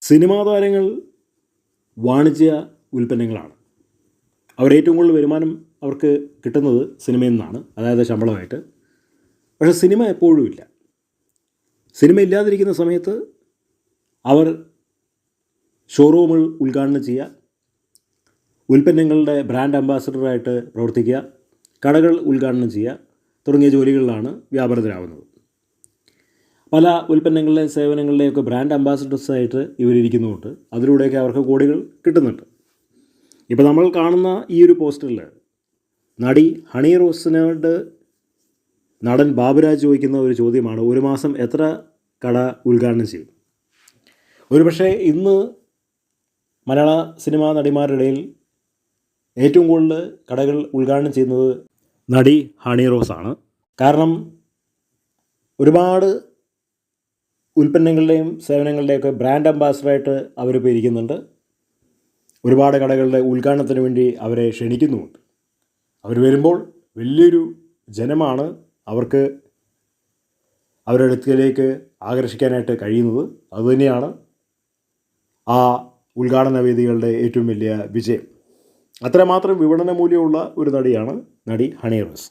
Cinema താരങ്ങൾ വാണിജ്യ ഉൽപ്പന്നങ്ങളാണ്. അവരേറ്റവും കൂടുതൽ വരുമാനം അവർക്ക് കിട്ടുന്നത് സിനിമയിൽ നിന്നാണ്, അതായത് ശമ്പളമായിട്ട്. പക്ഷേ സിനിമ എപ്പോഴും ഇല്ല. സിനിമ ഇല്ലാതിരിക്കുന്ന സമയത്ത് അവർ ഷോറൂമുകൾ ഉദ്ഘാടനം ചെയ്യുക, ഉൽപ്പന്നങ്ങളുടെ ബ്രാൻഡ് അംബാസഡറായിട്ട് പ്രവർത്തിക്കുക, കടകൾ ഉദ്ഘാടനം ചെയ്യുക തുടങ്ങിയ ജോലികളിലാണ് വ്യാപൃതരാകുന്നത്. പല ഉൽപ്പന്നങ്ങളുടെയും സേവനങ്ങളുടെയൊക്കെ ബ്രാൻഡ് അംബാസഡേഴ്സായിട്ട് ഇവരിയ്ക്കുന്നുമുണ്ട്. അതിലൂടെയൊക്കെ അവർക്ക് കോടികൾ കിട്ടുന്നുണ്ട്. ഇപ്പോൾ നമ്മൾ കാണുന്ന ഈ ഒരു പോസ്റ്ററിൽ നടി ഹണി റോസിനോട് നടൻ ബാബുരാജ് ചോദിക്കുന്ന ഒരു ചോദ്യമാണ്, ഒരു മാസം എത്ര കട ഉദ്ഘാടനം ചെയ്യും? ഒരുപക്ഷെ ഇന്ന് മലയാള സിനിമാ നടിമാരുടെ ഇടയിൽ ഏറ്റവും കൂടുതൽ കടകൾ ഉദ്ഘാടനം ചെയ്യുന്നത് നടി ഹണി റോസാണ്. കാരണം ഒരുപാട് ഉൽപ്പന്നങ്ങളുടെയും സേവനങ്ങളുടെയൊക്കെ ബ്രാൻഡ് അംബാസഡറായിട്ട് അവരിപ്പോൾ ഇരിക്കുന്നുണ്ട്. ഒരുപാട് കടകളുടെ ഉദ്ഘാടനത്തിന് വേണ്ടി അവരെ ക്ഷണിക്കുന്നുമുണ്ട്. അവർ വരുമ്പോൾ വലിയൊരു ജനമാണ് അവർക്ക് അവരുടെ അടുക്കലേക്ക് ആകർഷിക്കാനായിട്ട് കഴിയുന്നത്. അതുതന്നെയാണ് ആ ഉദ്ഘാടന വേദികളുടെ ഏറ്റവും വലിയ വിജയം. അത്രമാത്രം വിപണന മൂല്യമുള്ള ഒരു നടിയാണ് നടി ഹണി റോസ്.